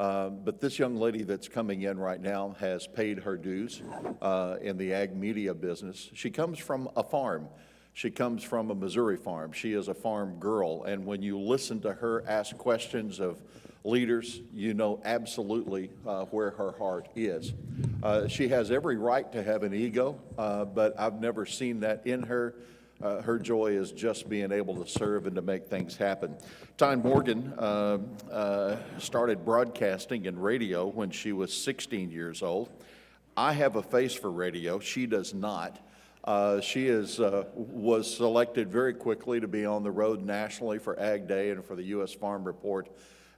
But this young lady that's coming in right now has paid her dues in the ag media business. She comes from a farm. She comes from a Missouri farm. She is a farm girl, and when you listen to her ask questions of leaders, you know absolutely where her heart is. She has every right to have an ego, but I've never seen that in her. Her joy is just being able to serve and to make things happen. Tyne Morgan started broadcasting in radio when she was 16 years old. I have a face for radio. She does not. She was selected very quickly to be on the road nationally for Ag Day and for the U.S. Farm Report.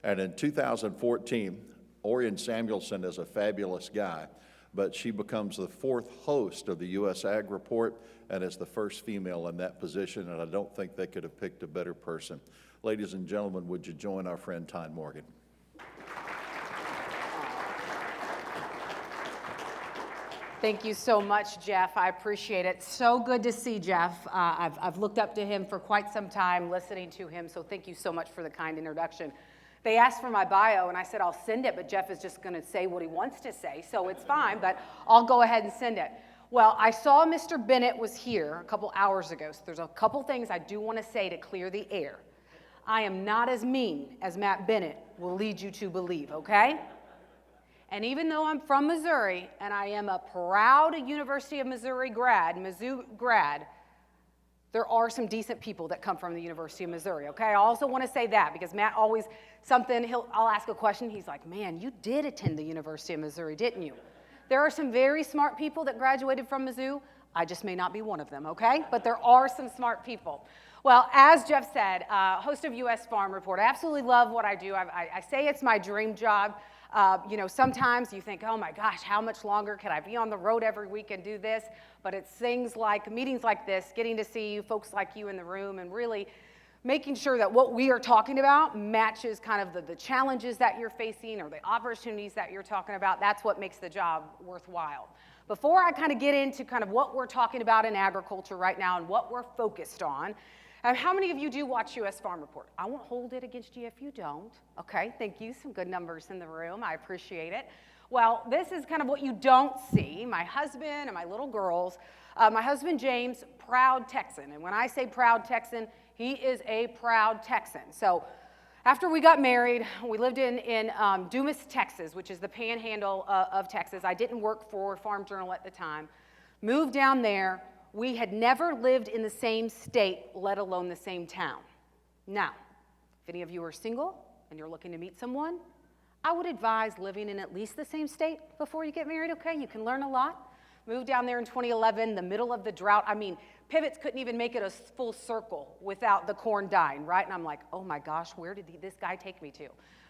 And in 2014, Orion Samuelson is a fabulous guy, but she becomes the 4th host of the U.S. Ag Report and is the first female in that position, and I don't think they could have picked a better person. Ladies and gentlemen, would you join our friend Tyne Morgan? Thank you so much, Jeff. I appreciate it. So good to see Jeff. I've looked up to him for quite some time, listening to him, so thank you so much for the kind introduction. They asked for my bio, and I said I'll send it, but Jeff is just going to say what he wants to say, so it's fine, but I'll go ahead and send it. Well, I saw Mr. Bennett was here a couple hours ago, so there's a couple things I do want to say to clear the air. I am not as mean as Matt Bennett will lead you to believe, okay? And even though I'm from Missouri, and I am a proud University of Missouri grad, Mizzou grad, there are some decent people that come from the University of Missouri, okay? I also want to say that because Matt always, I'll ask a question, he's like, man, you did attend the University of Missouri, didn't you? There are some very smart people that graduated from Mizzou. I just may not be one of them, okay? But there are some smart people. Well, as Jeff said, host of U.S. Farm Report, I absolutely love what I do. I say it's my dream job. You know, sometimes you think, oh my gosh, how much longer can I be on the road every week and do this? But it's things like meetings like this, getting to see you, folks like you in the room, and really making sure that what we are talking about matches kind of the challenges that you're facing or the opportunities that you're talking about. That's what makes the job worthwhile. Before I kind of get into kind of what we're talking about in agriculture right now and what we're focused on, how many of you do watch U.S. Farm Report? I won't hold it against you if you don't. Okay, thank you. Some good numbers in the room. I appreciate it. Well, this is kind of what you don't see. My husband and my little girls. My husband, James, proud Texan. And when I say proud Texan, he is a proud Texan. So after we got married, we lived in Dumas, Texas, which is the panhandle of Texas. I didn't work for Farm Journal at the time. Moved down there. We had never lived in the same state, let alone the same town. Now, if any of you are single and you're looking to meet someone, I would advise living in at least the same state before you get married, okay? You can learn a lot. Moved down there in 2011, the middle of the drought. I mean, pivots couldn't even make it a full circle without the corn dying, right? And I'm like, oh my gosh, where did this guy take me to?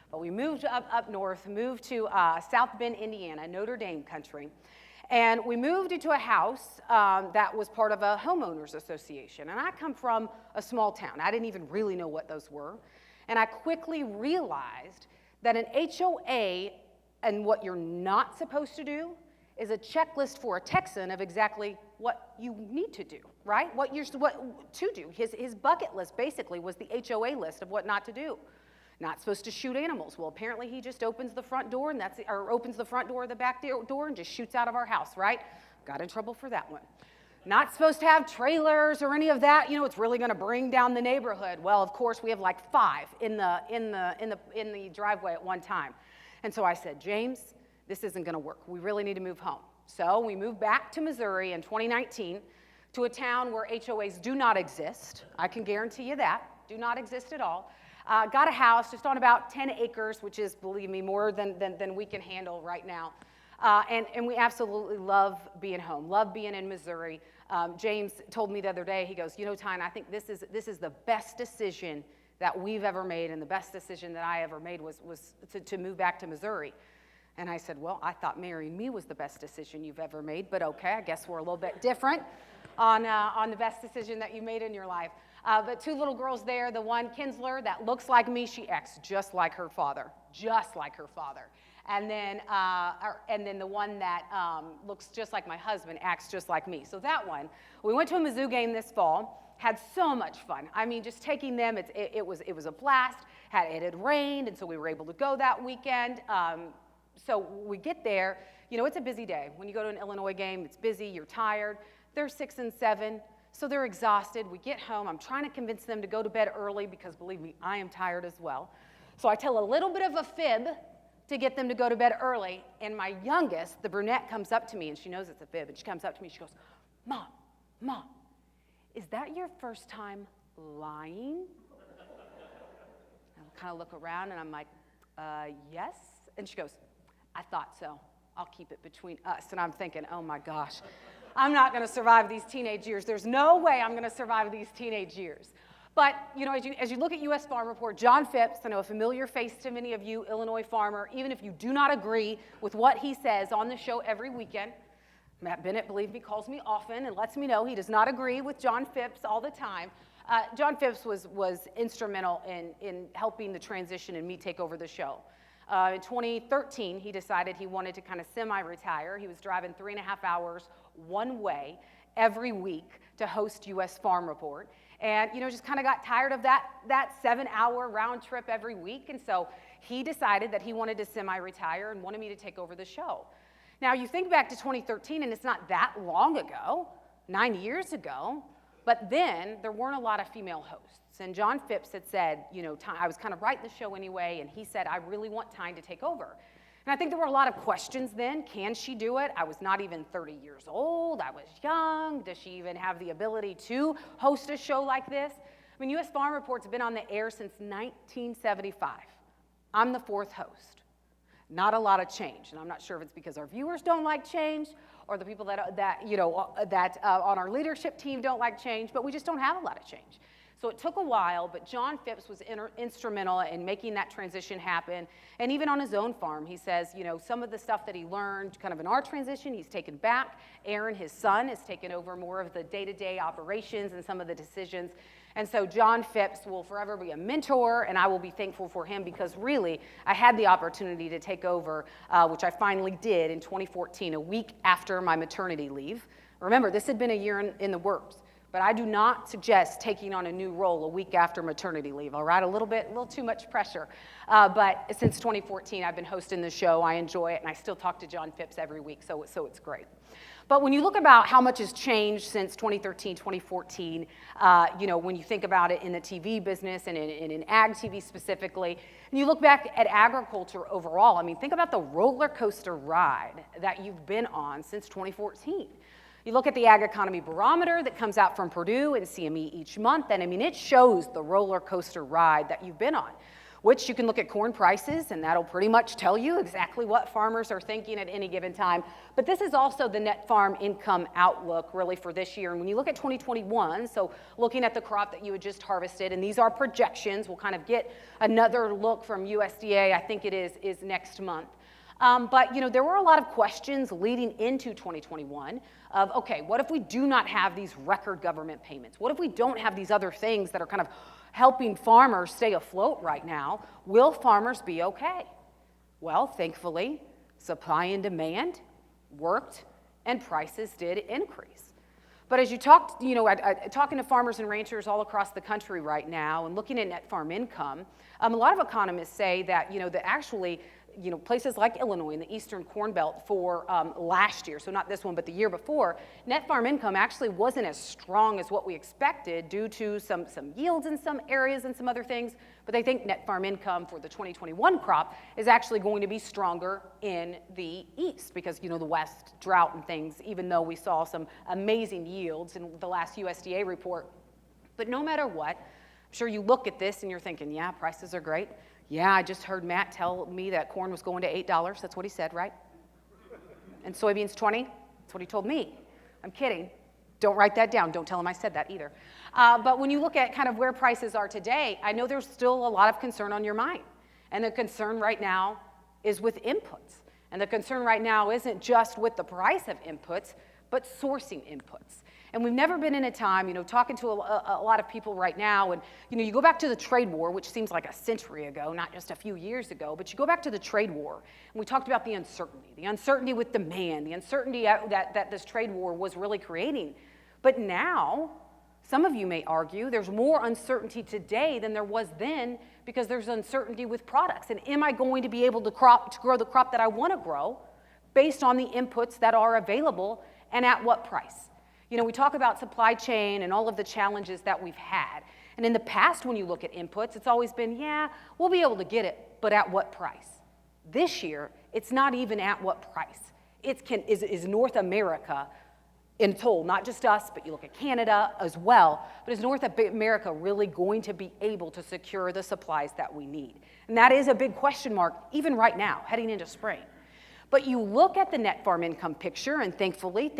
But we moved up north, moved to South Bend, Indiana, Notre Dame country. And we moved into a house that was part of a homeowners association. And I come from a small town. I didn't even really know what those were. And I quickly realized that an HOA and what you're not supposed to do is a checklist for a Texan of exactly what you need to do, right? What to do. His bucket list basically was the HOA list of what not to do. Not supposed to shoot animals. Well, apparently he just opens the front door or opens the front door or the back door and just shoots out of our house, right? Got in trouble for that one. Not supposed to have trailers or any of that. You know, it's really going to bring down the neighborhood. Well, of course, we have like 5 in the driveway at one time. And so I said, James, this isn't going to work. We really need to move home. So we moved back to Missouri in 2019 to a town where HOAs do not exist. I can guarantee you that. Do not exist at all. Got a house just on about 10 acres, which is, believe me, more than we can handle right now. And we absolutely love being home, love being in Missouri. James told me the other day, he goes, you know, Tyne, I think this is the best decision that we've ever made, and the best decision that I ever made was to move back to Missouri. And I said, well, I thought marrying me was the best decision you've ever made, but okay, I guess we're a little bit different on the best decision that you made in your life. But 2 little girls there, the one, Kinsler, that looks like me, she acts just like her father, just like her father. And then the one that looks just like my husband acts just like me. So that one, we went to a Mizzou game this fall, had so much fun. I mean, just taking them, it was a blast. It had rained, and so we were able to go that weekend. So we get there, you know, it's a busy day. When you go to an Illinois game, it's busy, you're tired. They're 6 and 7, so they're exhausted. We get home, I'm trying to convince them to go to bed early because, believe me, I am tired as well. So I tell a little bit of a fib to get them to go to bed early, and my youngest, the brunette, comes up to me, and she knows it's a fib, and she comes up to me, she goes, Mom, is that your first time lying? I kind of look around, and I'm like, yes. And she goes, I thought so. I'll keep it between us. And I'm thinking, oh my gosh, I'm not going to survive these teenage years. There's no way I'm going to survive these teenage years. But, you know, as you look at U.S. Farm Report, John Phipps, I know a familiar face to many of you, Illinois farmer, even if you do not agree with what he says on the show every weekend. Matt Bennett, believe me, calls me often and lets me know he does not agree with John Phipps all the time. John Phipps was instrumental in helping the transition and me take over the show. In 2013, he decided he wanted to kind of semi-retire. He was driving 3.5 hours one way every week to host U.S. Farm Report. And, you know, just kind of got tired of that 7-hour round trip every week. And so he decided that he wanted to semi-retire and wanted me to take over the show. Now, you think back to 2013, and it's not that long ago, 9 years ago, but then there weren't a lot of female hosts. And John Phipps had said, you know, I was kind of writing the show anyway, and he said, I really want Tyne to take over. And I think there were a lot of questions then. Can she do it? I was not even 30 years old. I was young. Does she even have the ability to host a show like this? I mean, U.S. Farm Report's been on the air since 1975. I'm the 4th host. Not a lot of change. And I'm not sure if it's because our viewers don't like change or the people that on our leadership team don't like change, but we just don't have a lot of change. So it took a while, but John Phipps was instrumental in making that transition happen. And even on his own farm, he says, you know, some of the stuff that he learned kind of in our transition, he's taken back. Aaron, his son, has taken over more of the day-to-day operations and some of the decisions. And so John Phipps will forever be a mentor, and I will be thankful for him because really I had the opportunity to take over, which I finally did in 2014, a week after my maternity leave. Remember, this had been a year in the works. But I do not suggest taking on a new role a week after maternity leave, all right? A little too much pressure. But since 2014, I've been hosting the show. I enjoy it, and I still talk to John Phipps every week, so it's great. But when you look about how much has changed since 2013, 2014, you know, when you think about it in the TV business and in ag TV specifically, and you look back at agriculture overall, I mean, think about the roller coaster ride that you've been on since 2014. You look at the Ag Economy Barometer that comes out from Purdue and CME each month, and I mean, it shows the roller coaster ride that you've been on, which you can look at corn prices, and that'll pretty much tell you exactly what farmers are thinking at any given time. But this is also the net farm income outlook really for this year. And when you look at 2021, so looking at the crop that you had just harvested, and these are projections, we'll kind of get another look from USDA, I think it is next month. But, you know, there were a lot of questions leading into 2021 of, okay, what if we do not have these record government payments? What if we don't have these other things that are kind of helping farmers stay afloat right now? Will farmers be okay? Well, thankfully, supply and demand worked and prices did increase. But as you talk, you know, talking to farmers and ranchers all across the country right now and looking at net farm income, a lot of economists say that, you know, that actually, you know, places like Illinois in the Eastern Corn Belt for last year, so not this one, but the year before, net farm income actually wasn't as strong as what we expected due to some yields in some areas and some other things, but they think net farm income for the 2021 crop is actually going to be stronger in the East because, you know, the West drought and things, even though we saw some amazing yields in the last USDA report. But no matter what, I'm sure you look at this and you're thinking, yeah, prices are great. Yeah, I just heard Matt tell me that corn was going to $8. That's what he said, right? And soybeans 20? That's what he told me. I'm kidding. Don't write that down. Don't tell him I said that either. But when you look at kind of where prices are today, I know there's still a lot of concern on your mind. And the concern right now is with inputs. And the concern right now isn't just with the price of inputs, but sourcing inputs. And we've never been in a time, you know, talking to a lot of people right now, and, you know, you go back to the trade war, which seems like a century ago, not just a few years ago, but you go back to the trade war, and we talked about the uncertainty with demand, the uncertainty that this trade war was really creating. But now, Some of you may argue there's more uncertainty today than there was then because there's uncertainty with products. And am I going to be able to grow the crop that I want to grow based on the inputs that are available and at what price? You know, we talk about supply chain and all of the challenges that we've had. And in the past, when you look at inputs, it's always been, yeah, we'll be able to get it, but at what price? This year, it's not even at what price. Is North America in total, not just us, but you look at Canada as well, but is North America really going to be able to secure the supplies that we need? And that is a big question mark, even right now, heading into spring. But you look at the net farm income picture, and thankfully,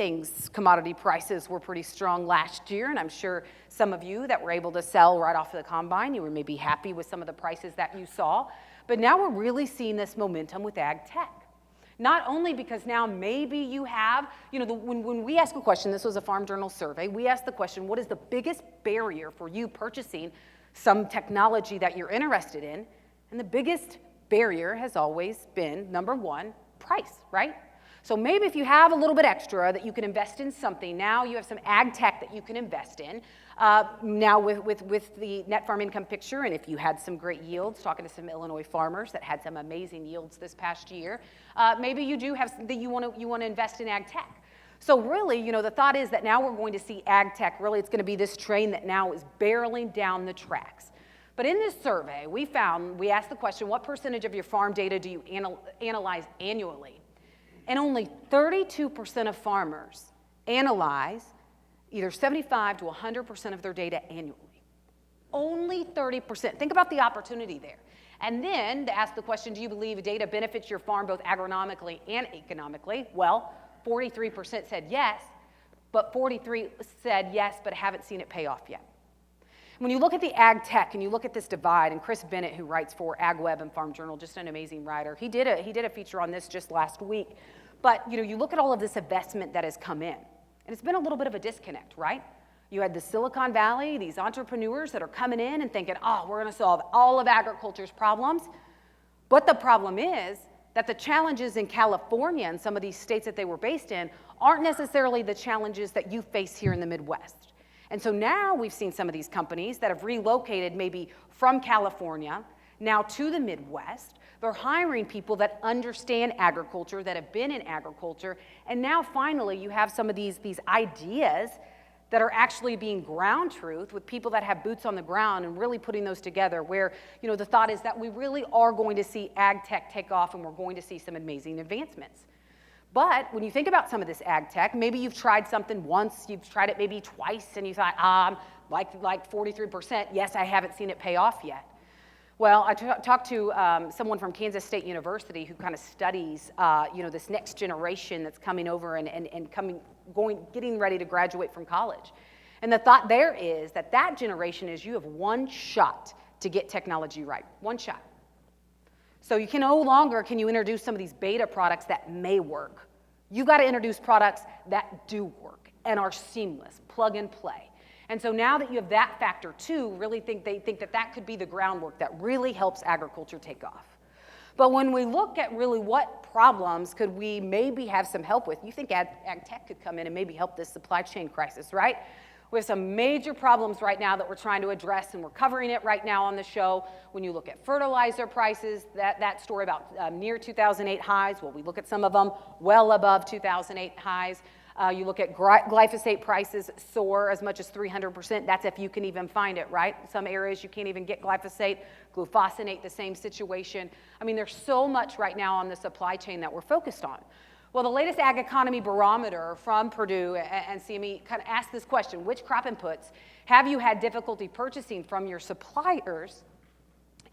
commodity prices were pretty strong last year, and I'm sure some of you that were able to sell right off of the combine, you were maybe happy with some of the prices that you saw. But now we're really seeing this momentum with ag tech. Not only because now maybe you have, you know, when we ask a question, this was a Farm Journal survey, we asked the question, what is the biggest barrier for you purchasing some technology that you're interested in? And the biggest barrier has always been, number one, price, right? So maybe if you have a little bit extra that you can invest in something, now you have some ag tech that you can invest in. Now with the net farm income picture, and if you had some great yields, talking to some Illinois farmers that had some amazing yields this past year, maybe you do have that you want to invest in ag tech. So really, you know, the thought is that now we're going to see ag tech, really it's going to be this train that now is barreling down the tracks. But in this survey, we asked the question, what percentage of your farm data do you analyze annually? And only 32% of farmers analyze either 75 to 100% of their data annually. Only 30%. Think about the opportunity there. And then to ask the question, do you believe data benefits your farm both agronomically and economically? Well, 43% said yes, but 43% said yes, but haven't seen it pay off yet. When you look at the ag tech and you look at this divide, and Chris Bennett, who writes for AgWeb and Farm Journal, just an amazing writer, he did a feature on this just last week. But you know, you look at all of this investment that has come in, and it's been a little bit of a disconnect, right? You had the Silicon Valley, these entrepreneurs that are coming in and thinking, oh, we're going to solve all of agriculture's problems. But the problem is that the challenges in California and some of these states that they were based in aren't necessarily the challenges that you face here in the Midwest. And so now we've seen some of these companies that have relocated maybe from California now to the Midwest. They're hiring people that understand agriculture, that have been in agriculture, and now finally you have some of these ideas that are actually being ground truth with people that have boots on the ground and really putting those together where, you know, the thought is that we really are going to see ag tech take off and we're going to see some amazing advancements. But when you think about some of this ag tech, maybe you've tried something once, you've tried it maybe twice, and you thought, like 43%, yes, I haven't seen it pay off yet. Well, I talked to someone from Kansas State University who kind of studies, you know, this next generation that's coming over and getting ready to graduate from college. And the thought there is that generation is you have one shot to get technology right, one shot. So you can no longer introduce some of these beta products that may work. You've got to introduce products that do work and are seamless, plug and play. And so now that you have that factor too, they think that could be the groundwork that really helps agriculture take off. But when we look at really what problems could we maybe have some help with, you think ag tech could come in and maybe help this supply chain crisis, right? We have some major problems right now that we're trying to address, and we're covering it right now on the show. When you look at fertilizer prices, that story about near 2008 highs, well, we look at some of them well above 2008 highs. You look at glyphosate prices soar as much as 300%. That's if you can even find it, right? Some areas you can't even get glyphosate. Glufosinate, the same situation. I mean, there's so much right now on the supply chain that we're focused on. Well, the latest Ag Economy Barometer from Purdue and CME kind of asked this question: which crop inputs have you had difficulty purchasing from your suppliers?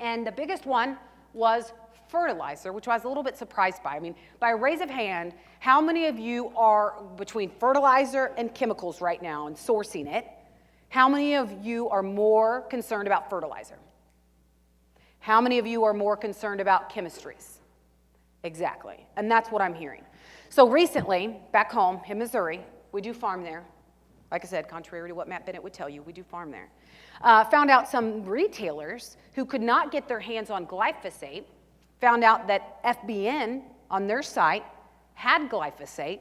And the biggest one was fertilizer, which I was a little bit surprised by. I mean, by a raise of hand, how many of you are between fertilizer and chemicals right now and sourcing it? How many of you are more concerned about fertilizer? How many of you are more concerned about chemistries? Exactly, and that's what I'm hearing. So recently, back home in Missouri, we do farm there. Like I said, contrary to what Matt Bennett would tell you, we do farm there. Found out some retailers who could not get their hands on glyphosate, found out that FBN on their site had glyphosate,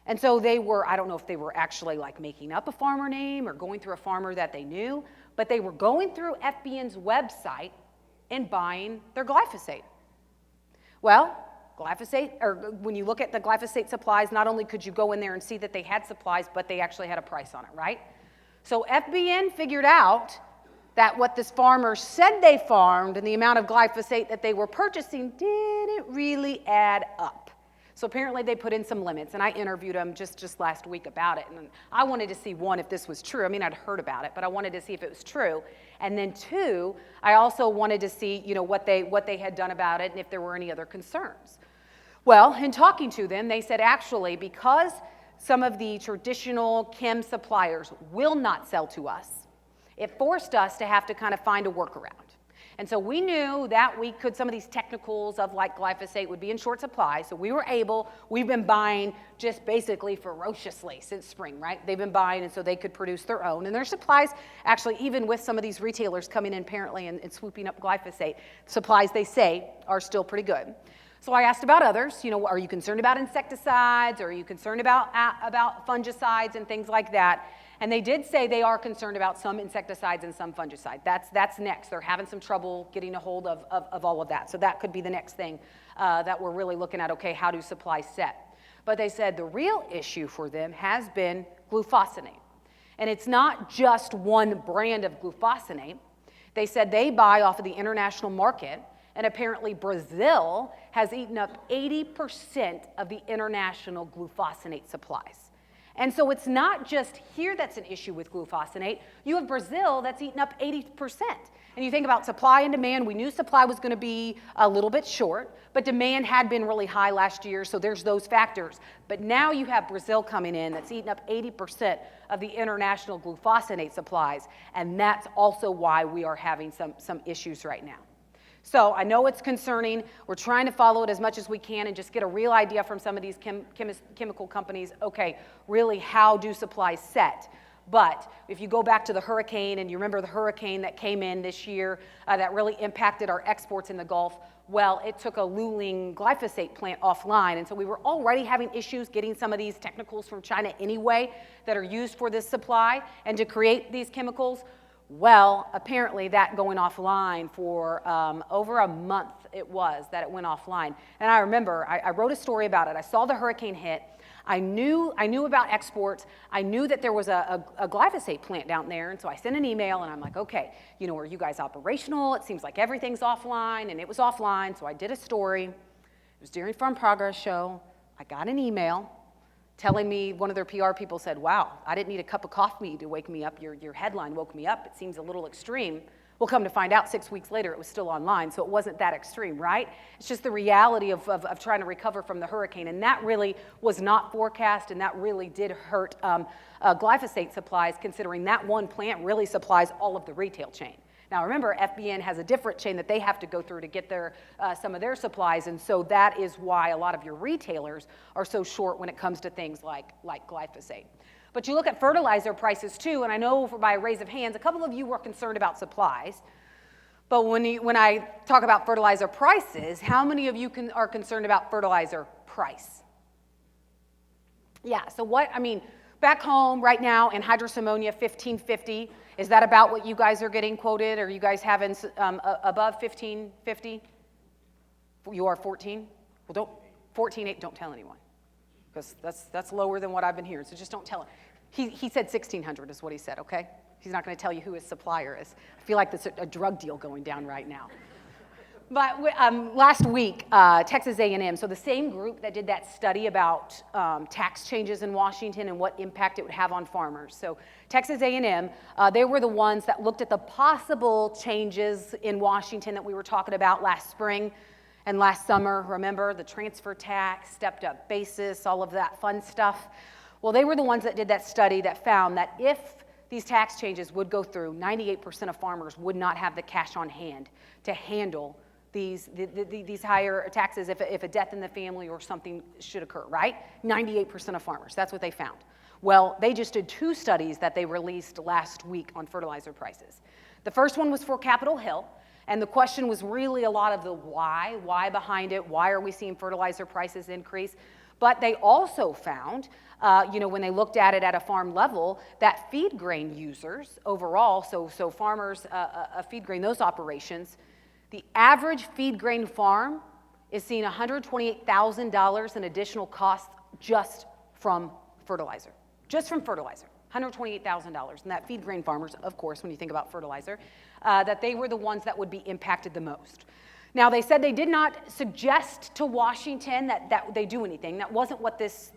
And so they were, I don't know if they were actually like making up a farmer name or going through a farmer that they knew, but they were going through FBN's website and buying their glyphosate. Well, glyphosate, or when you look at the glyphosate supplies, not only could you go in there and see that they had supplies, but they actually had a price on it, right? So FBN figured out that what this farmer said they farmed and the amount of glyphosate that they were purchasing didn't really add up. So apparently they put in some limits, and I interviewed them just last week about it. And I wanted to see, one, if this was true. I mean, I'd heard about it, but I wanted to see if it was true. And then two, I also wanted to see, what they had done about it and if there were any other concerns. Well, in talking to them, they said actually because some of the traditional chem suppliers will not sell to us, it forced us to have to kind of find a workaround. And so we knew that we could, some of these technicals of like glyphosate would be in short supply. So we've been buying just basically ferociously since spring, right? They've been buying, and so they could produce their own. And their supplies, actually, even with some of these retailers coming in apparently and swooping up glyphosate, supplies they say are still pretty good. So I asked about others, are you concerned about insecticides? Or are you concerned about fungicides and things like that? And they did say they are concerned about some insecticides and some fungicide. That's next. They're having some trouble getting a hold of all of that. So that could be the next thing that we're really looking at, okay, how do supplies set? But they said the real issue for them has been glufosinate. And it's not just one brand of glufosinate. They said they buy off of the international market, and apparently Brazil has eaten up 80% of the international glufosinate supplies. And so it's not just here that's an issue with glufosinate. You have Brazil that's eaten up 80%. And you think about supply and demand. We knew supply was going to be a little bit short, but demand had been really high last year, so there's those factors. But now you have Brazil coming in that's eaten up 80% of the international glufosinate supplies, and that's also why we are having some issues right now. So I know it's concerning. We're trying to follow it as much as we can and just get a real idea from some of these chemical companies, okay, really how do supplies set? But if you go back to the hurricane, and you remember the hurricane that came in this year that really impacted our exports in the Gulf, well, it took a Luling glyphosate plant offline, and so we were already having issues getting some of these technicals from China anyway that are used for this supply and to create these chemicals. Well, apparently that going offline for over a month it went offline. And I remember, I wrote a story about it. I saw the hurricane hit. I knew about exports. I knew that there was a glyphosate plant down there, and so I sent an email, and I'm like, okay, are you guys operational? It seems like everything's offline, and it was offline, so I did a story. It was during Farm Progress Show. I got an email telling me, one of their PR people said, wow, I didn't need a cup of coffee to wake me up. Your headline woke me up. It seems a little extreme. We'll come to find out 6 weeks later it was still online, so it wasn't that extreme, right? It's just the reality of trying to recover from the hurricane, and that really was not forecast, and that really did hurt glyphosate supplies, considering that one plant really supplies all of the retail chain. Now remember, FBN has a different chain that they have to go through to get some of their supplies, and so that is why a lot of your retailers are so short when it comes to things like glyphosate. But you look at fertilizer prices too, and I know by a raise of hands, a couple of you were concerned about supplies. But when I talk about fertilizer prices, how many of you are concerned about fertilizer price? Yeah, so back home right now in hydrous ammonia, $15.50. Is that about what you guys are getting quoted? Are you guys having above $15.50? You are 14? Well, 14.8, don't tell anyone, because that's lower than what I've been hearing, so just don't tell him. He said 1,600 is what he said, okay? He's not going to tell you who his supplier is. I feel like there's a drug deal going down right now. But last week, Texas A&M, so the same group that did that study about tax changes in Washington and what impact it would have on farmers. So Texas A&M, they were the ones that looked at the possible changes in Washington that we were talking about last spring and last summer. Remember, the transfer tax, stepped up basis, all of that fun stuff. Well, they were the ones that did that study that found that if these tax changes would go through, 98% of farmers would not have the cash on hand to handle these higher taxes if a death in the family or something should occur, right? 98% of farmers, that's what they found. Well, they just did 2 studies that they released last week on fertilizer prices. The first one was for Capitol Hill, and the question was really a lot of the why behind it, why are we seeing fertilizer prices increase? But they also found, when they looked at it at a farm level, that feed grain users overall, so farmers, feed grain, those operations, the average feed grain farm is seeing $128,000 in additional costs just from fertilizer. Just from fertilizer, $128,000. And that feed grain farmers, of course, when you think about fertilizer, that they were the ones that would be impacted the most. Now, they said they did not suggest to Washington that they do anything. That wasn't what this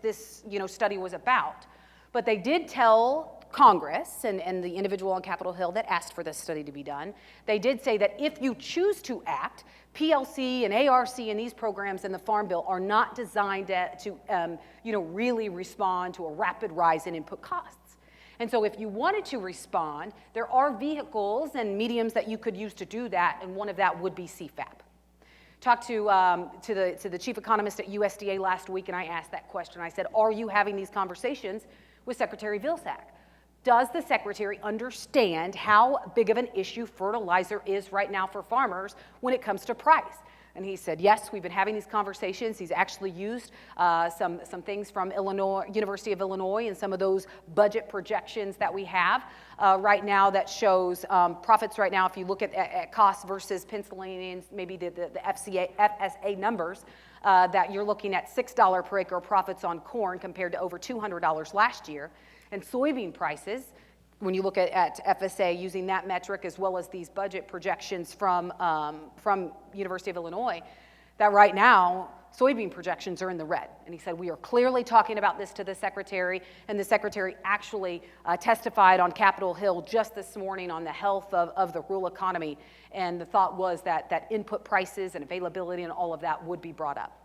study was about. But they did tell Congress and the individual on Capitol Hill that asked for this study to be done. They did say that if you choose to act, PLC and ARC and these programs in the Farm Bill are not designed to really respond to a rapid rise in input costs. And so if you wanted to respond, there are vehicles and mediums that you could use to do that, and one of that would be CFAP. Talked to the chief economist at USDA last week, and I asked that question. I said, are you having these conversations with Secretary Vilsack? Does the secretary understand how big of an issue fertilizer is right now for farmers when it comes to price? And he said, yes, we've been having these conversations. He's actually used some things from University of Illinois and some of those budget projections that we have right now that shows profits right now. If you look at costs versus penciling maybe the FSA numbers, that you're looking at $6 per acre profits on corn compared to over $200 last year. And soybean prices, when you look at FSA using that metric as well as these budget projections from University of Illinois, that right now soybean projections are in the red. And he said, we are clearly talking about this to the secretary, and the secretary actually testified on Capitol Hill just this morning on the health of the rural economy. And the thought was that input prices and availability and all of that would be brought up.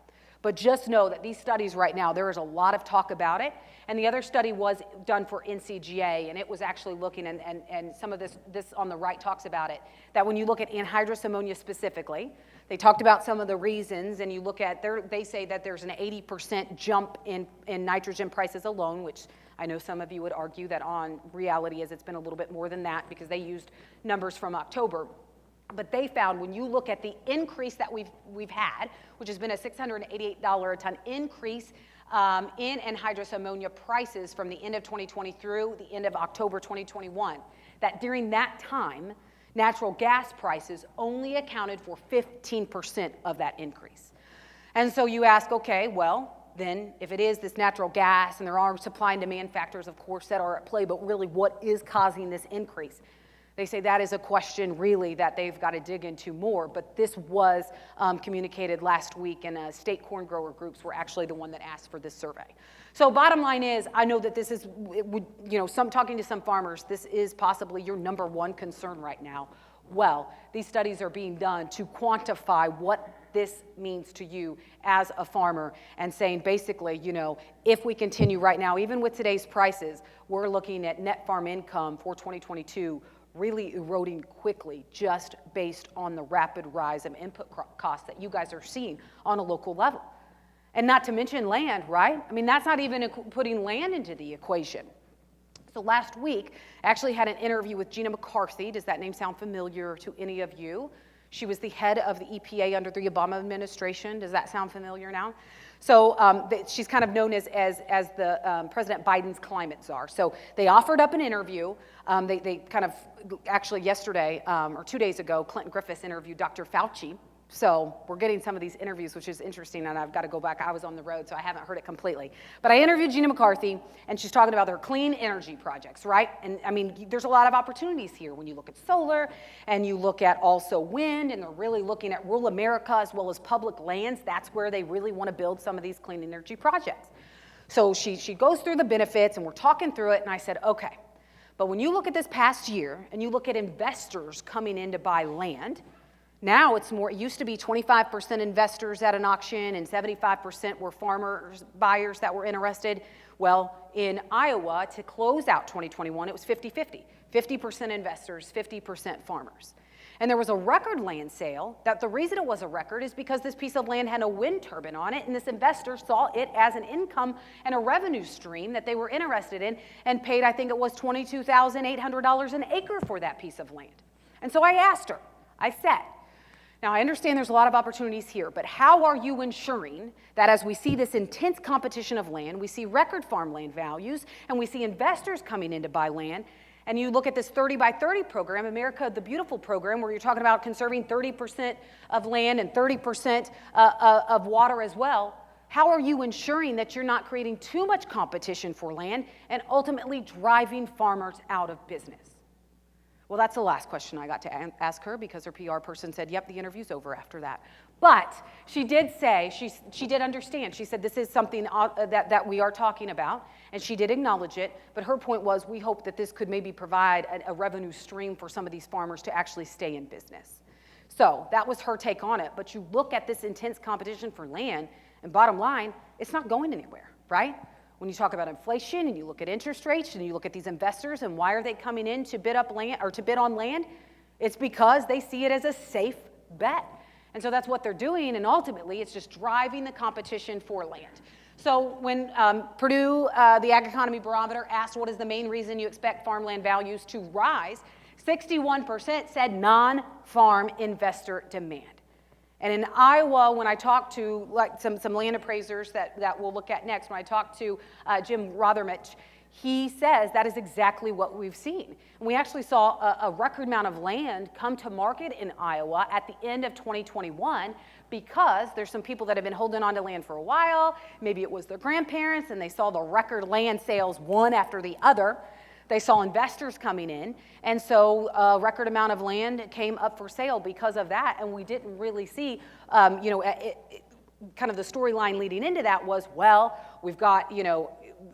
But just know that these studies right now, there is a lot of talk about it. And the other study was done for NCGA, and it was actually looking, and some of this on the right talks about it, that when you look at anhydrous ammonia specifically, they talked about some of the reasons, and you look at, they say that there's an 80% jump in nitrogen prices alone, which I know some of you would argue that on reality is it's been a little bit more than that because they used numbers from October. But they found when you look at the increase that we've had, which has been a $688 a ton increase in anhydrous ammonia prices from the end of 2020 through the end of October 2021, that during that time, natural gas prices only accounted for 15% of that increase. And so you ask, okay, well, then if it is this natural gas, and there are supply and demand factors, of course, that are at play, but really what is causing this increase? They say that is a question really that they've got to dig into more, but this was communicated last week, and state corn grower groups were actually the one that asked for this survey. So bottom line is, I know that this is, talking to some farmers, this is possibly your number one concern right now. Well, these studies are being done to quantify what this means to you as a farmer, and saying basically, if we continue right now, even with today's prices, we're looking at net farm income for 2022 really eroding quickly just based on the rapid rise of input costs that you guys are seeing on a local level. And not to mention land, right? I mean, that's not even putting land into the equation. So last week, I actually had an interview with Gina McCarthy. Does that name sound familiar to any of you? She was the head of the EPA under the Obama administration. Does that sound familiar now? So she's kind of known as the President Biden's climate czar. So they offered up an interview. They kind of, actually yesterday or 2 days ago, Clinton Griffiths interviewed Dr. Fauci. So we're getting some of these interviews, which is interesting, and I've got to go back. I was on the road, so I haven't heard it completely. But I interviewed Gina McCarthy, and she's talking about their clean energy projects, right? And I mean, there's a lot of opportunities here when you look at solar, and you look at also wind, and they're really looking at rural America as well as public lands. That's where they really want to build some of these clean energy projects. So she goes through the benefits, and we're talking through it, and I said, okay, but when you look at this past year, and you look at investors coming in to buy land, now it's more, it used to be 25% investors at an auction and 75% were farmers, buyers that were interested. Well, in Iowa, to close out 2021, it was 50-50. 50% investors, 50% farmers. And there was a record land sale. That the reason it was a record is because this piece of land had a wind turbine on it, and this investor saw it as an income and a revenue stream that they were interested in, and paid, I think it was $22,800 an acre for that piece of land. And so I asked her, I said, Now, I understand there's a lot of opportunities here, but how are you ensuring that as we see this intense competition of land, we see record farmland values, and we see investors coming in to buy land, and you look at this 30 by 30 program, America the Beautiful program, where you're talking about conserving 30% of land and 30% of water as well, how are you ensuring that you're not creating too much competition for land and ultimately driving farmers out of business? Well, that's the last question I got to ask her, because her PR person said, yep, the interview's over after that. But she did say, she did understand. She said, this is something that we are talking about, and she did acknowledge it. But her point was, we hope that this could maybe provide a revenue stream for some of these farmers to actually stay in business. So that was her take on it. But you look at this intense competition for land, and bottom line, it's not going anywhere, right? When you talk about inflation and you look at interest rates and you look at these investors and why are they coming in to bid up land or to bid on land, it's because they see it as a safe bet. And so that's what they're doing, and ultimately it's just driving the competition for land. So when Purdue, the Ag Economy Barometer, asked what is the main reason you expect farmland values to rise, 61% said non-farm investor demand. And in Iowa, when I talked to some land appraisers that we'll look at next, when I talked to Jim Rothermich, he says that is exactly what we've seen. And we actually saw a record amount of land come to market in Iowa at the end of 2021 because there's some people that have been holding on to land for a while. Maybe it was their grandparents, and they saw the record land sales one after the other. They saw investors coming in, and so a record amount of land came up for sale because of that, and we didn't really see, kind of the storyline leading into that was, well, we've got,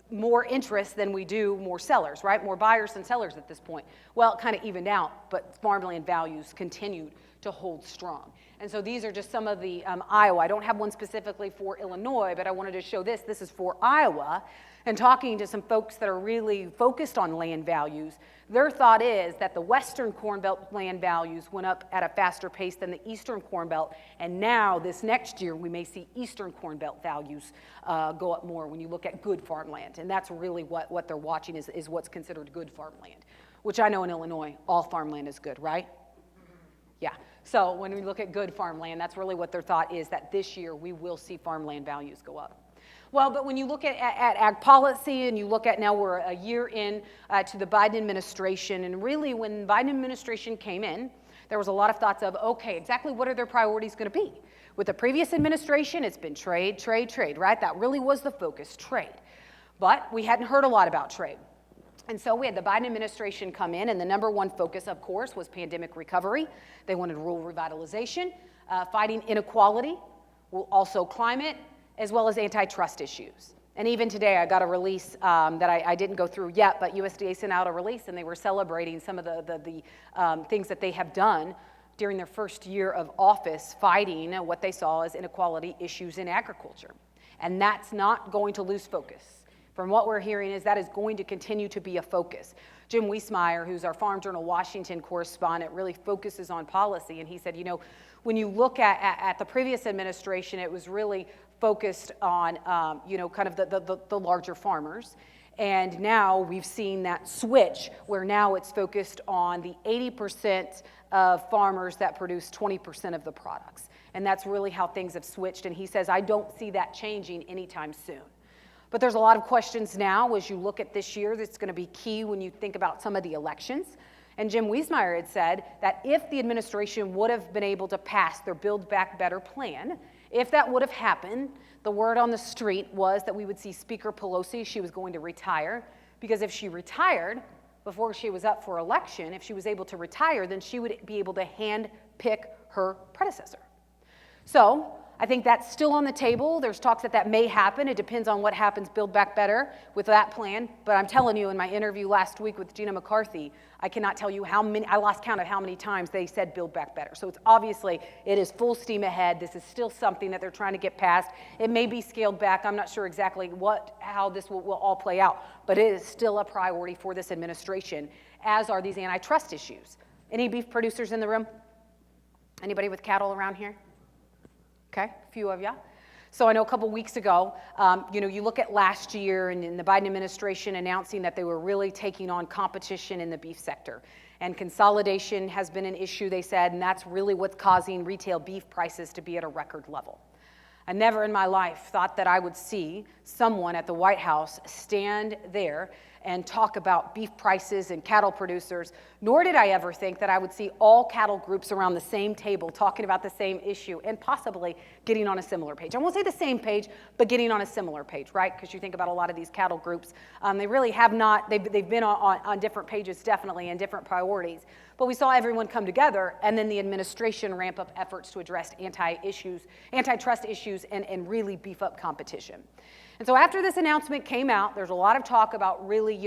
more interest than we do more sellers, right? More buyers than sellers at this point. Well, it kind of evened out, but farmland values continued to hold strong. And so these are just some of the Iowa. I don't have one specifically for Illinois, but I wanted to show this. This is for Iowa. And talking to some folks that are really focused on land values, their thought is that the Western Corn Belt land values went up at a faster pace than the Eastern Corn Belt, and now this next year we may see Eastern Corn Belt values go up more when you look at good farmland. And that's really what they're watching is what's considered good farmland, which I know in Illinois, all farmland is good, right? Yeah, so when we look at good farmland, that's really what their thought is, that this year we will see farmland values go up. Well, but when you look at ag policy and you look at now we're a year in to the Biden administration, and really when the Biden administration came in, there was a lot of thoughts of, okay, exactly what are their priorities going to be? With the previous administration, it's been trade, trade, trade, right? That really was the focus, trade. But we hadn't heard a lot about trade. And so we had the Biden administration come in, and the number one focus, of course, was pandemic recovery. They wanted rural revitalization, fighting inequality, also climate, as well as antitrust issues. And even today, I got a release that I didn't go through yet, but USDA sent out a release, and they were celebrating some of the things that they have done during their first year of office, fighting what they saw as inequality issues in agriculture. And that's not going to lose focus. From what we're hearing is that is going to continue to be a focus. Jim Wiesmeyer, who's our Farm Journal Washington correspondent, really focuses on policy, and he said, when you look at the previous administration, it was really focused on, kind of the larger farmers. And now we've seen that switch where now it's focused on the 80% of farmers that produce 20% of the products. And that's really how things have switched. And he says, I don't see that changing anytime soon. But there's a lot of questions now as you look at this year that's going to be key when you think about some of the elections. And Jim Wiesmeyer had said that if the administration would have been able to pass their Build Back Better plan, if that would have happened, the word on the street was that we would see Speaker Pelosi, she was going to retire, because if she retired before she was up for election, if she was able to retire, then she would be able to hand pick her predecessor. So I think that's still on the table. There's talks that may happen. It depends on what happens Build Back Better with that plan. But I'm telling you, in my interview last week with Gina McCarthy, I cannot tell you how many, I lost count of how many times they said Build Back Better. So it's obviously, it is full steam ahead. This is still something that they're trying to get passed. It may be scaled back. I'm not sure exactly how this will all play out. But it is still a priority for this administration, as are these antitrust issues. Any beef producers in the room? Anybody with cattle around here? Okay, a few of you. So I know a couple weeks ago, you look at last year and in the Biden administration announcing that they were really taking on competition in the beef sector. And consolidation has been an issue, they said, and that's really what's causing retail beef prices to be at a record level. I never in my life thought that I would see someone at the White House stand there and talk about beef prices and cattle producers, nor did I ever think that I would see all cattle groups around the same table talking about the same issue and possibly getting on a similar page. I won't say the same page, but getting on a similar page, right? Because you think about a lot of these cattle groups, they really have not, they've been on different pages definitely and different priorities. But we saw everyone come together and then the administration ramp up efforts to address antitrust issues and really beef up competition. And so after this announcement came out, there's a lot of talk about really,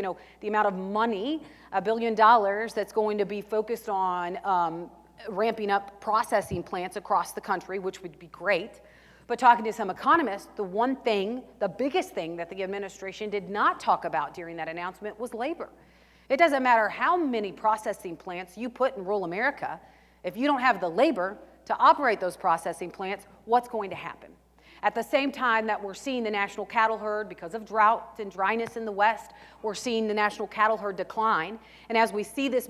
the amount of money, $1 billion, that's going to be focused on ramping up processing plants across the country, which would be great. But talking to some economists, the biggest thing that the administration did not talk about during that announcement was labor. It doesn't matter how many processing plants you put in rural America, if you don't have the labor to operate those processing plants, what's going to happen? At the same time that we're seeing the national cattle herd, because of drought and dryness in the West, we're seeing the national cattle herd decline. And as we see this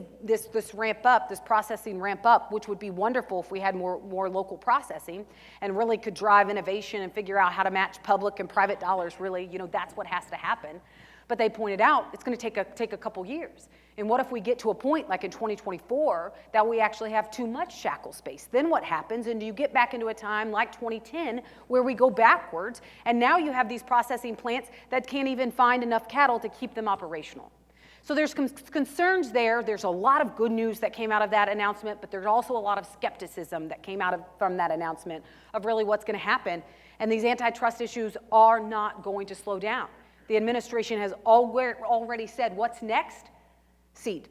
ramp up, this processing ramp up, which would be wonderful if we had more local processing and really could drive innovation and figure out how to match public and private dollars, really, that's what has to happen. But they pointed out it's going to take a couple years. And what if we get to a point like in 2024 that we actually have too much shackle space? Then what happens? And do you get back into a time like 2010 where we go backwards and now you have these processing plants that can't even find enough cattle to keep them operational? So there's concerns there. There's a lot of good news that came out of that announcement, but there's also a lot of skepticism that came from that announcement of really what's going to happen. And these antitrust issues are not going to slow down. The administration has already said, what's next? Seed.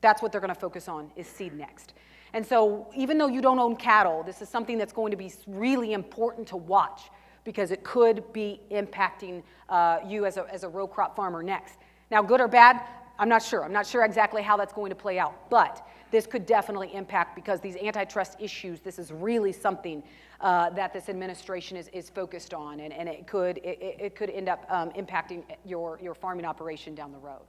That's what they're going to focus on, is seed next. And so even though you don't own cattle, this is something that's going to be really important to watch because it could be impacting you as a row crop farmer next. Now, good or bad, I'm not sure. I'm not sure exactly how that's going to play out, but this could definitely impact because these antitrust issues, this is really something that this administration is focused on, and it could end up impacting your farming operation down the road.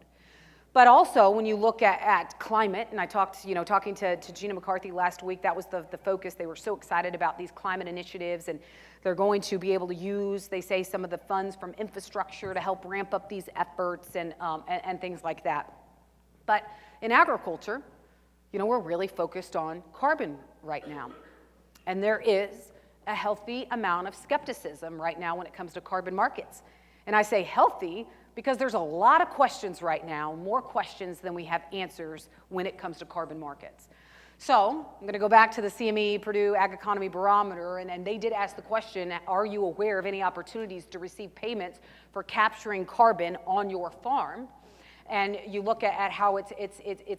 But also, when you look at climate, and I talking to Gina McCarthy last week, that was the focus. They were so excited about these climate initiatives, and they're going to be able to use, they say, some of the funds from infrastructure to help ramp up these efforts and things like that. But in agriculture, we're really focused on carbon right now. And there is a healthy amount of skepticism right now when it comes to carbon markets. And I say healthy because there's a lot of questions right now, more questions than we have answers when it comes to carbon markets. So I'm going to go back to the CME Purdue Ag Economy Barometer, and they did ask the question, are you aware of any opportunities to receive payments for capturing carbon on your farm? And you look at how it's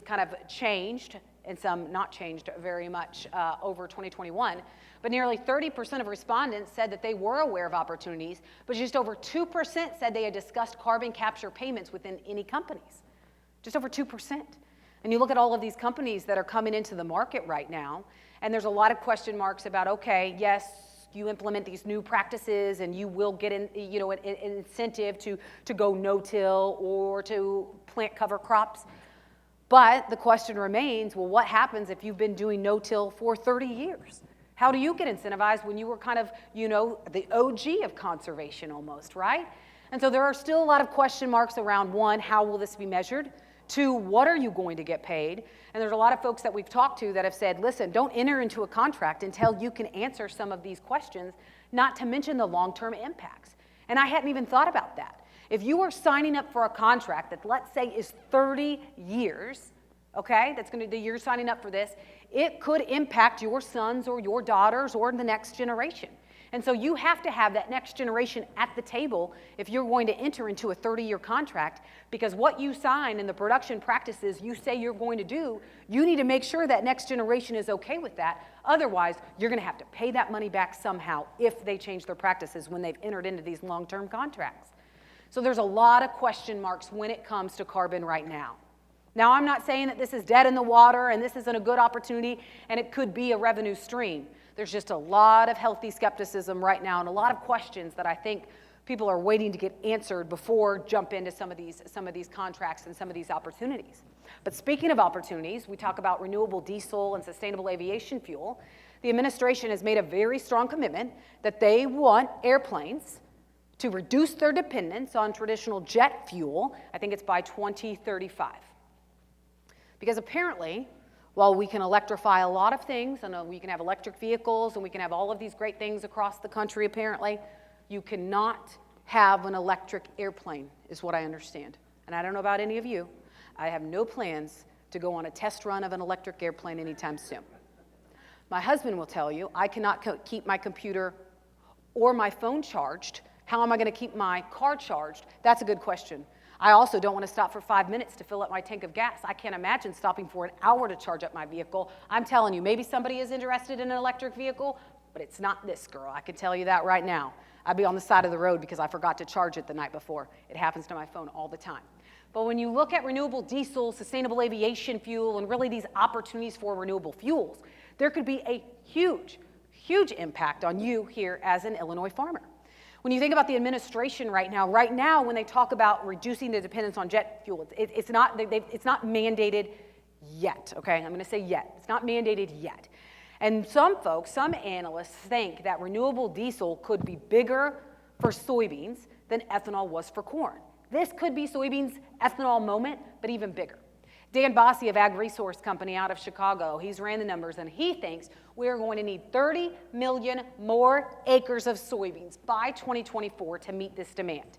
kind of changed, and some not changed very much over 2021. But nearly 30% of respondents said that they were aware of opportunities, but just over 2% said they had discussed carbon capture payments within any companies. Just over 2%. And you look at all of these companies that are coming into the market right now, and there's a lot of question marks about, okay, yes, you implement these new practices and you will get an incentive to go no-till or to plant cover crops. But the question remains, well, what happens if you've been doing no-till for 30 years? How do you get incentivized when you were kind of, the OG of conservation almost, right? And so there are still a lot of question marks around, one, how will this be measured? Two, what are you going to get paid? And there's a lot of folks that we've talked to that have said, listen, don't enter into a contract until you can answer some of these questions, not to mention the long-term impacts. And I hadn't even thought about that. If you are signing up for a contract that, let's say, is 30 years, okay, you're signing up for this, it could impact your sons or your daughters or the next generation. And so you have to have that next generation at the table if you're going to enter into a 30-year contract, because what you sign and the production practices you say you're going to do, you need to make sure that next generation is okay with that. Otherwise, you're going to have to pay that money back somehow if they change their practices when they've entered into these long-term contracts. So there's a lot of question marks when it comes to carbon right now. Now, I'm not saying that this is dead in the water and this isn't a good opportunity and it could be a revenue stream. There's just a lot of healthy skepticism right now and a lot of questions that I think people are waiting to get answered before jump into some of these contracts and some of these opportunities. But speaking of opportunities, we talk about renewable diesel and sustainable aviation fuel. The administration has made a very strong commitment that they want airplanes to reduce their dependence on traditional jet fuel. I think it's by 2035. Because apparently, while we can electrify a lot of things, and we can have electric vehicles, and we can have all of these great things across the country, apparently, you cannot have an electric airplane, is what I understand. And I don't know about any of you. I have no plans to go on a test run of an electric airplane anytime soon. My husband will tell you, I cannot keep my computer or my phone charged. How am I going to keep my car charged? That's a good question. I also don't want to stop for 5 minutes to fill up my tank of gas. I can't imagine stopping for an hour to charge up my vehicle. I'm telling you, maybe somebody is interested in an electric vehicle, but it's not this girl. I can tell you that right now. I'd be on the side of the road because I forgot to charge it the night before. It happens to my phone all the time. But when you look at renewable diesel, sustainable aviation fuel, and really these opportunities for renewable fuels, there could be a huge, huge impact on you here as an Illinois farmer. When you think about the administration right now when they talk about reducing the dependence on jet fuel, it's not mandated yet, okay? I'm going to say yet. It's not mandated yet. And some folks, some analysts think that renewable diesel could be bigger for soybeans than ethanol was for corn. This could be soybeans' ethanol moment, but even bigger. Dan Bossie of Ag Resource Company out of Chicago, he's ran the numbers, and he thinks we're going to need 30 million more acres of soybeans by 2024 to meet this demand.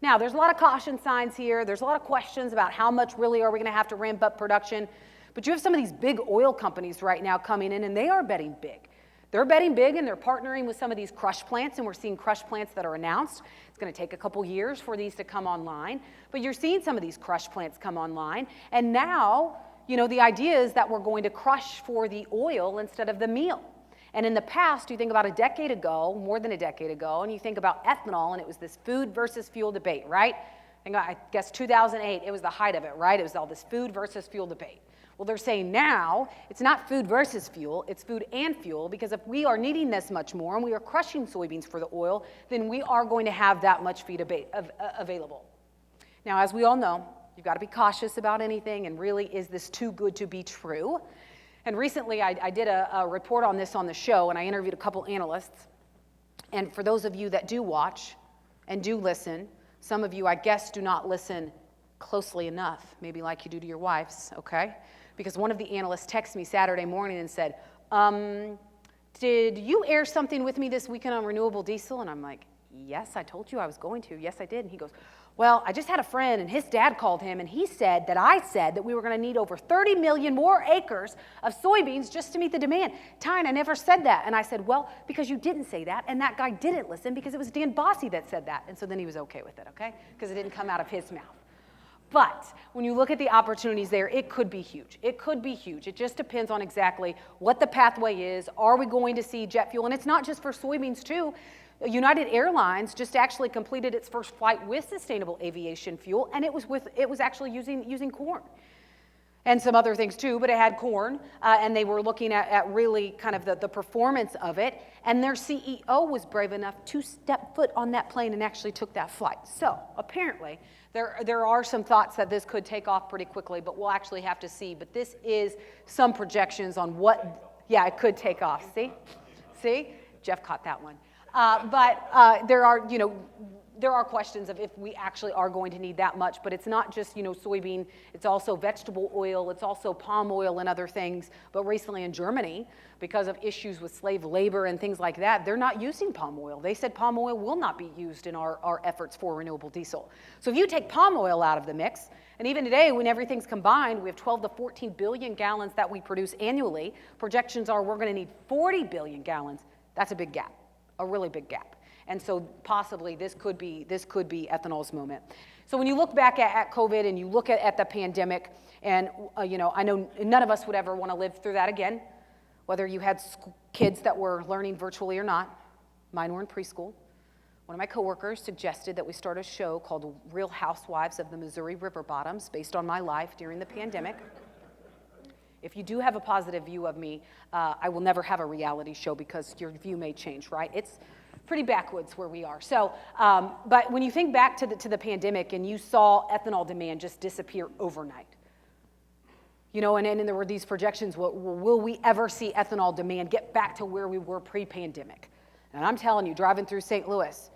Now, there's a lot of caution signs here. There's a lot of questions about how much really are we going to have to ramp up production. But you have some of these big oil companies right now coming in, and they are betting big. They're betting big, and they're partnering with some of these crush plants, and we're seeing crush plants that are announced. It's going to take a couple years for these to come online, but you're seeing some of these crush plants come online, and now, the idea is that we're going to crush for the oil instead of the meal. And in the past, you think about a decade ago, more than a decade ago, and you think about ethanol, and it was this food versus fuel debate, right? I guess 2008, it was the height of it, right? It was all this food versus fuel debate. Well, they're saying now it's not food versus fuel, it's food and fuel, because if we are needing this much more and we are crushing soybeans for the oil, then we are going to have that much feed available. Now, as we all know, you've got to be cautious about anything, and really, is this too good to be true? And recently, I did a report on this on the show, and I interviewed a couple analysts. And for those of you that do watch and do listen, some of you, I guess, do not listen closely enough, maybe like you do to your wives, okay? Because one of the analysts texted me Saturday morning and said, did you air something with me this weekend on renewable diesel? And I'm like, yes, I told you I was going to. Yes, I did. And he goes, well, I just had a friend, and his dad called him, and he said that I said that we were going to need over 30 million more acres of soybeans just to meet the demand. Tyne, I never said that. And I said, well, because you didn't say that, and that guy didn't listen because it was Dan Bossie that said that. And so then he was okay with it, okay? Because it didn't come out of his mouth. But when you look at the opportunities there, it could be huge. It could be huge. It just depends on exactly what the pathway is. Are we going to see jet fuel? And it's not just for soybeans, too. United Airlines just actually completed its first flight with sustainable aviation fuel, and it was actually using corn. And some other things too, but it had corn, and they were looking at really kind of the performance of it, and their CEO was brave enough to step foot on that plane and actually took that flight. So apparently, there are some thoughts that this could take off pretty quickly, but we'll actually have to see. But this is some projections on what, it could take off. See? Jeff caught that one. But there are questions of if we actually are going to need that much, but it's not just, soybean, it's also vegetable oil, it's also palm oil and other things. But recently in Germany, because of issues with slave labor and things like that, they're not using palm oil. They said palm oil will not be used in our efforts for renewable diesel. So if you take palm oil out of the mix, and even today, when everything's combined, we have 12 to 14 billion gallons that we produce annually. Projections are we're going to need 40 billion gallons. That's a big gap, a really big gap. And so possibly this could be ethanol's moment. So when you look back at COVID and you look at the pandemic, and I know none of us would ever want to live through that again, whether you had kids that were learning virtually or not. Mine were in preschool. One of my coworkers suggested that we start a show called Real Housewives of the Missouri River Bottoms, based on my life during the pandemic. If you do have a positive view of me, I will never have a reality show because your view may change, right? It's pretty backwoods where we are. So, but when you think back to the pandemic and you saw ethanol demand just disappear overnight, And then there were these projections, will we ever see ethanol demand get back to where we were pre-pandemic? And I'm telling you, driving through St. Louis, it was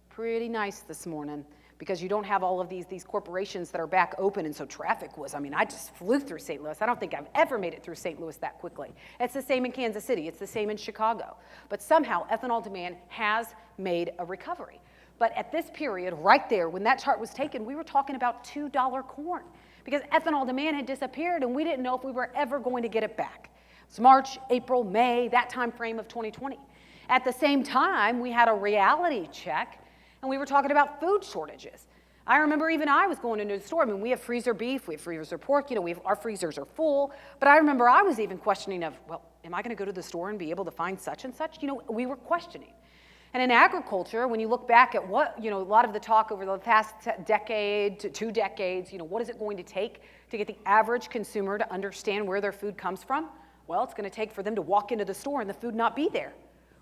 pretty nice this morning because you don't have all of these corporations that are back open, and so traffic was, I just flew through St. Louis. I don't think I've ever made it through St. Louis that quickly. It's the same in Kansas City. It's the same in Chicago. But somehow ethanol demand has made a recovery. But at this period, right there, when that chart was taken, we were talking about $2 corn because ethanol demand had disappeared and we didn't know if we were ever going to get it back. It's March, April, May, that time frame of 2020. At the same time, we had a reality check and we were talking about food shortages. I remember even I was going into the store. We have freezer beef, we have freezer pork, our freezers are full. But I remember I was even questioning am I going to go to the store and be able to find such and such? We were questioning. And in agriculture, when you look back at what, a lot of the talk over the past decade to 2 decades, what is it going to take to get the average consumer to understand where their food comes from? Well, it's going to take for them to walk into the store and the food not be there.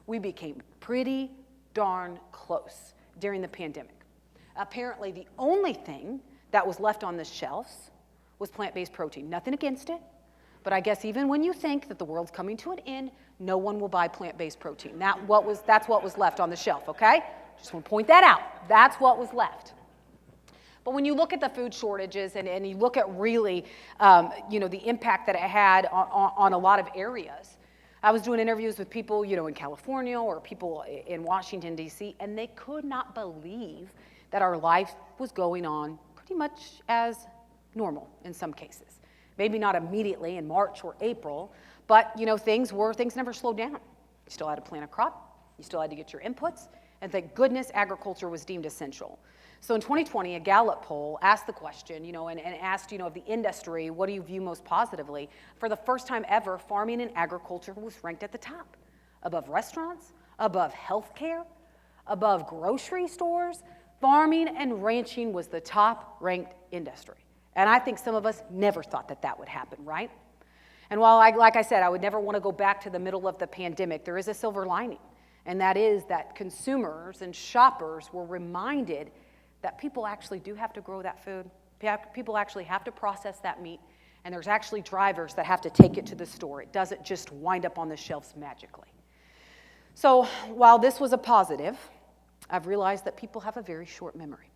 We became pretty darn close during the pandemic. Apparently, the only thing that was left on the shelves was plant-based protein. Nothing against it, but I guess even when you think that the world's coming to an end, no one will buy plant-based protein. That's what was left on the shelf, okay? Just want to point that out. That's what was left. But when you look at the food shortages and you look at really, the impact that it had on a lot of areas, I was doing interviews with people, in California or people in Washington, D.C., and they could not believe that our life was going on pretty much as normal in some cases. Maybe not immediately in March or April, but things never slowed down. You still had to plant a crop, you still had to get your inputs, and thank goodness agriculture was deemed essential. So in 2020, a Gallup poll asked the question, and asked, of the industry, what do you view most positively? For the first time ever, farming and agriculture was ranked at the top, above restaurants, above healthcare, above grocery stores. Farming and ranching was the top-ranked industry. And I think some of us never thought that would happen, right? And while, like I said, I would never want to go back to the middle of the pandemic, there is a silver lining, and that is that consumers and shoppers were reminded that people actually do have to grow that food. People actually have to process that meat, and there's actually drivers that have to take it to the store. It doesn't just wind up on the shelves magically. So while this was a positive, I've realized that people have a very short memory.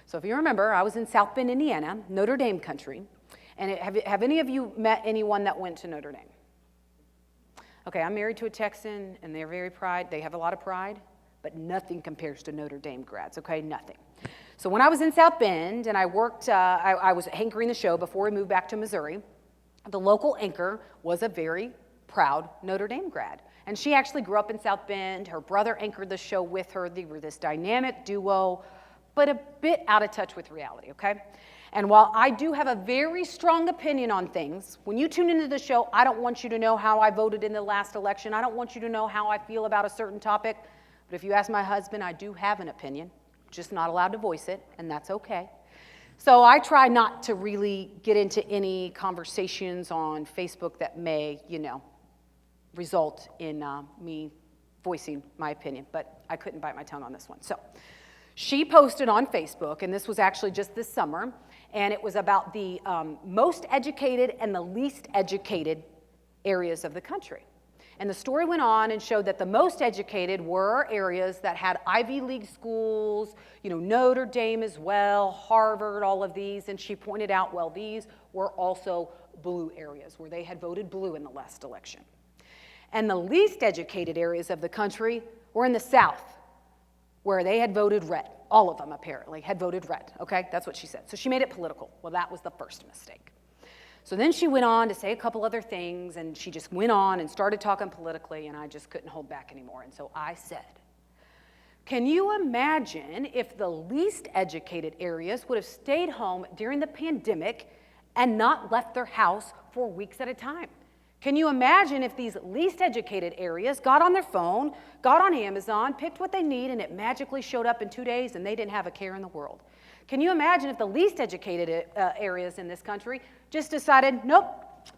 So if you remember, I was in South Bend, Indiana, Notre Dame country, and have any of you met anyone that went to Notre Dame? Okay, I'm married to a Texan, and they have a lot of pride, but nothing compares to Notre Dame grads, okay, nothing. So when I was in South Bend, and I worked, I was anchoring the show before we moved back to Missouri, the local anchor was a very proud Notre Dame grad. And she actually grew up in South Bend. Her brother anchored the show with her. They were this dynamic duo, but a bit out of touch with reality, okay? And while I do have a very strong opinion on things, when you tune into the show, I don't want you to know how I voted in the last election. I don't want you to know how I feel about a certain topic. But if you ask my husband, I do have an opinion, just not allowed to voice it, and that's okay. So I try not to really get into any conversations on Facebook that may, result in me voicing my opinion, but I couldn't bite my tongue on this one. So she posted on Facebook, and this was actually just this summer, and it was about the most educated and the least educated areas of the country. And the story went on and showed that the most educated were areas that had Ivy League schools, Notre Dame as well, Harvard, all of these, and she pointed out, well, these were also blue areas where they had voted blue in the last election. And the least educated areas of the country were in the South, where they had voted red. All of them, apparently, had voted red, okay? That's what she said. So she made it political. Well, that was the first mistake. So then she went on to say a couple other things, and she just went on and started talking politically, and I just couldn't hold back anymore. And so I said, can you imagine if the least educated areas would have stayed home during the pandemic and not left their house for weeks at a time? Can you imagine if these least educated areas got on their phone, got on Amazon, picked what they need, and it magically showed up in 2 days and they didn't have a care in the world? Can you imagine if the least educated areas in this country just decided, nope,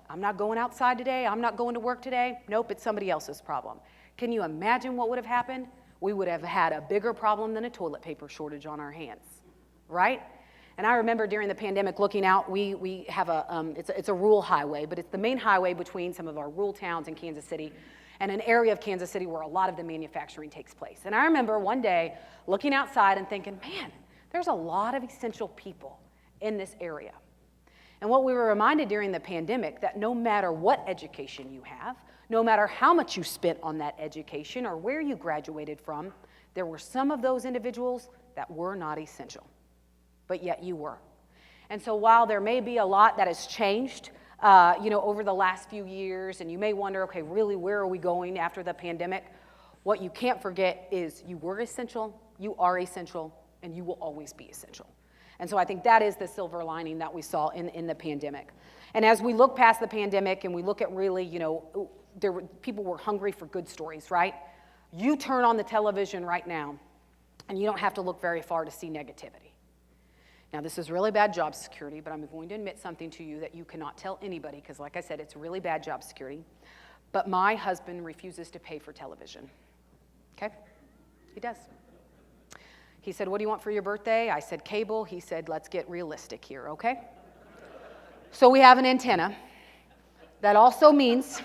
I'm not going outside today, I'm not going to work today, nope, it's somebody else's problem? Can you imagine what would have happened? We would have had a bigger problem than a toilet paper shortage on our hands, right? And I remember during the pandemic looking out, we have it's a rural highway, but it's the main highway between some of our rural towns in Kansas City and an area of Kansas City where a lot of the manufacturing takes place. And I remember one day looking outside and thinking, man, there's a lot of essential people in this area. And what we were reminded during the pandemic, that no matter what education you have, no matter how much you spent on that education or where you graduated from, there were some of those individuals that were not essential, but yet you were. And so while there may be a lot that has changed, over the last few years, and you may wonder, okay, really, where are we going after the pandemic? What you can't forget is you were essential, you are essential, and you will always be essential. And so I think that is the silver lining that we saw in the pandemic. And as we look past the pandemic and we look at really, people were hungry for good stories, right? You turn on the television right now, and you don't have to look very far to see negativity. Now, this is really bad job security, but I'm going to admit something to you that you cannot tell anybody, because like I said, it's really bad job security. But my husband refuses to pay for television, okay? He does. He said, what do you want for your birthday? I said, cable. He said, let's get realistic here, okay? So we have an antenna. That also means,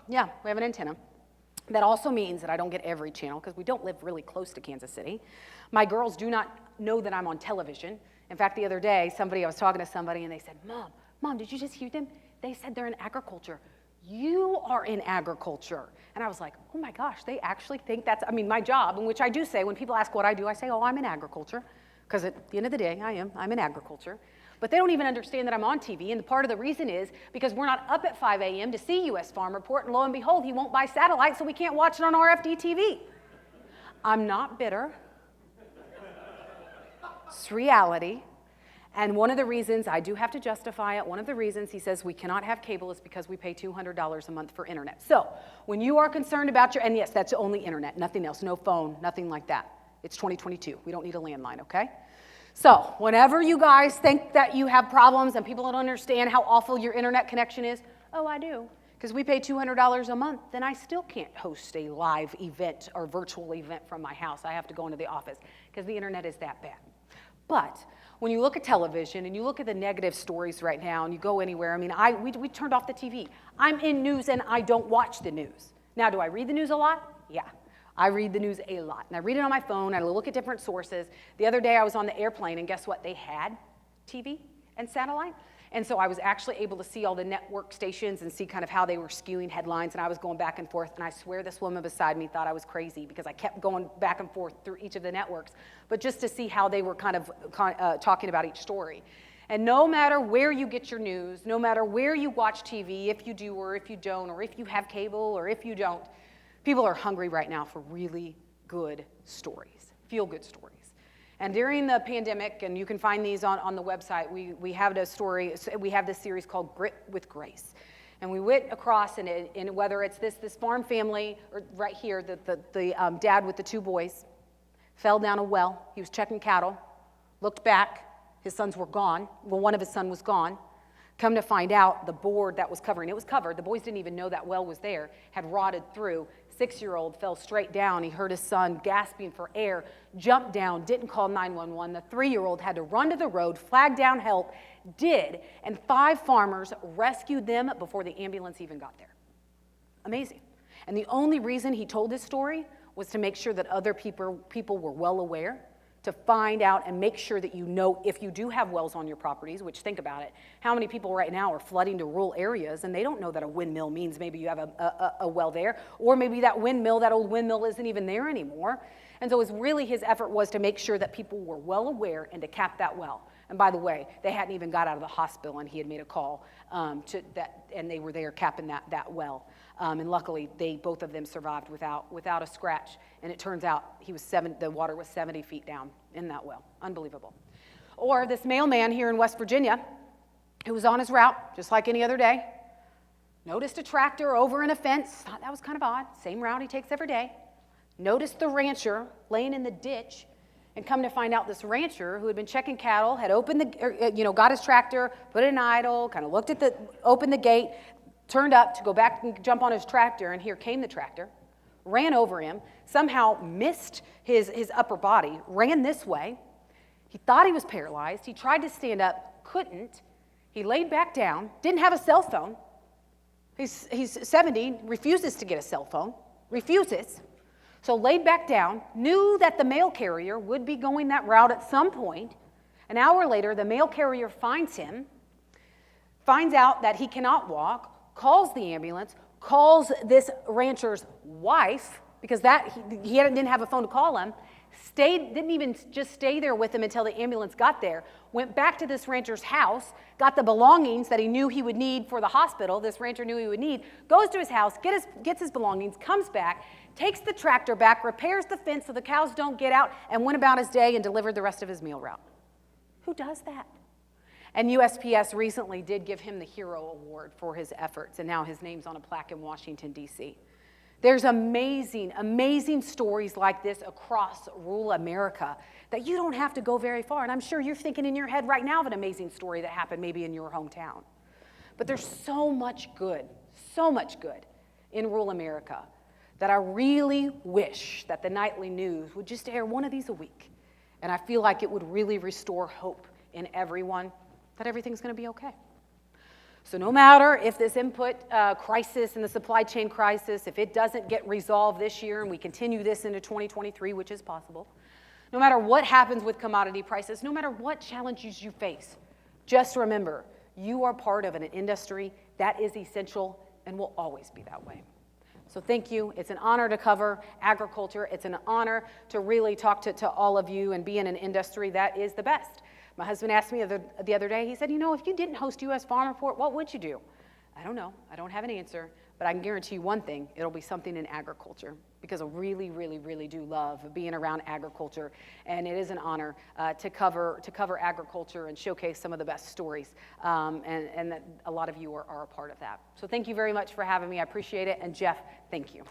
we have an antenna. That also means that I don't get every channel, because we don't live really close to Kansas City. My girls do not know that I'm on television. In fact, the other day, I was talking to somebody, and they said, Mom, did you just hear them? They said they're in agriculture. You are in agriculture. And I was like, oh my gosh, they actually think that's, my job, in which I do say, when people ask what I do, I say, I'm in agriculture, because at the end of the day, I'm in agriculture. But they don't even understand that I'm on TV, and part of the reason is because we're not up at 5 a.m. to see U.S. Farm Report, and lo and behold, he won't buy satellite, so we can't watch it on RFD TV. I'm not bitter. It's reality. And one of the reasons, I do have to justify it, one of the reasons he says we cannot have cable is because we pay $200 a month for internet. So when you are concerned about and yes, that's only internet, nothing else, no phone, nothing like that. It's 2022. We don't need a landline, okay? So whenever you guys think that you have problems and people don't understand how awful your internet connection is, I do. Because we pay $200 a month, then I still can't host a live event or virtual event from my house. I have to go into the office because the internet is that bad. But when you look at television and you look at the negative stories right now and you go anywhere, we turned off the TV. I'm in news and I don't watch the news. Now, do I read the news a lot? Yeah, I read the news a lot. And I read it on my phone, I look at different sources. The other day I was on the airplane and guess what? They had TV and satellite. And so I was actually able to see all the network stations and see kind of how they were skewing headlines, and I was going back and forth, and I swear this woman beside me thought I was crazy because I kept going back and forth through each of the networks, but just to see how they were kind of talking about each story. And no matter where you get your news, no matter where you watch TV, if you do or if you don't, or if you have cable or if you don't, people are hungry right now for really good stories, feel-good stories. And during the pandemic, and you can find these on the website, we have this series called Grit with Grace. And we went across, and whether it's this farm family, or right here, the dad with the 2 boys, fell down a well. He was checking cattle, looked back, his sons were gone. Well, one of his sons was gone. Come to find out, the board that was covering, it was covered, the boys didn't even know that well was there, had rotted through. 6-year-old fell straight down. He heard his son gasping for air, jumped down, didn't call 911. The 3-year-old had to run to the road, flag down help, did, and 5 farmers rescued them before the ambulance even got there. Amazing. And the only reason he told this story was to make sure that other people were well aware, to find out and make sure that you know if you do have wells on your properties, which think about it, how many people right now are flooding to rural areas and they don't know that a windmill means maybe you have a well there, or maybe that old windmill isn't even there anymore. And so his effort was to make sure that people were well aware and to cap that well. And by the way, they hadn't even got out of the hospital and he had made a call and they were there capping that well. And luckily, both of them survived without a scratch. And it turns out the water was 70 feet down in that well. Unbelievable. Or this mailman here in West Virginia, who was on his route, just like any other day, noticed a tractor over in a fence, thought that was kind of odd, same route he takes every day, noticed the rancher laying in the ditch, and come to find out this rancher who had been checking cattle had got his tractor, put it in idle, kind of opened the gate, turned up to go back and jump on his tractor, and here came the tractor, ran over him, somehow missed his upper body, ran this way, He thought he was paralyzed. He tried to stand up, couldn't. He laid back down, didn't have a cell phone. He's 70, refuses to get a cell phone, refuses. So laid back down, knew that the mail carrier would be going that route at some point. An hour later, the mail carrier finds him, finds out that he cannot walk, calls the ambulance, calls this rancher's wife, because he didn't have a phone to call him, didn't even just stay there with him until the ambulance got there, went back to this rancher's house, got the belongings that he knew he would need for the hospital, this rancher knew he would need, goes to his house, gets his belongings, comes back, takes the tractor back, repairs the fence so the cows don't get out, and went about his day and delivered the rest of his meal route. Who does that? And USPS recently did give him the Hero Award for his efforts, and now his name's on a plaque in Washington, D.C. There's amazing, amazing stories like this across rural America that you don't have to go very far. And I'm sure you're thinking in your head right now of an amazing story that happened maybe in your hometown. But there's so much good in rural America that I really wish that the nightly news would just air one of these a week. And I feel like it would really restore hope in everyone that everything's going to be okay. So no matter if this input crisis and the supply chain crisis, if it doesn't get resolved this year and we continue this into 2023, which is possible, no matter what happens with commodity prices, no matter what challenges you face, just remember, you are part of an industry that is essential and will always be that way. So thank you. It's an honor to cover agriculture. It's an honor to really talk to all of you and be in an industry that is the best. My husband asked me the other day, he said, you know, if you didn't host U.S. Farm Report, what would you do? I don't know. I don't have an answer, but I can guarantee you one thing, it'll be something in agriculture, because I really, really, really do love being around agriculture, and it is an honor to cover agriculture and showcase some of the best stories, and that a lot of you are a part of that. So thank you very much for having me. I appreciate it, and Jeff, thank you.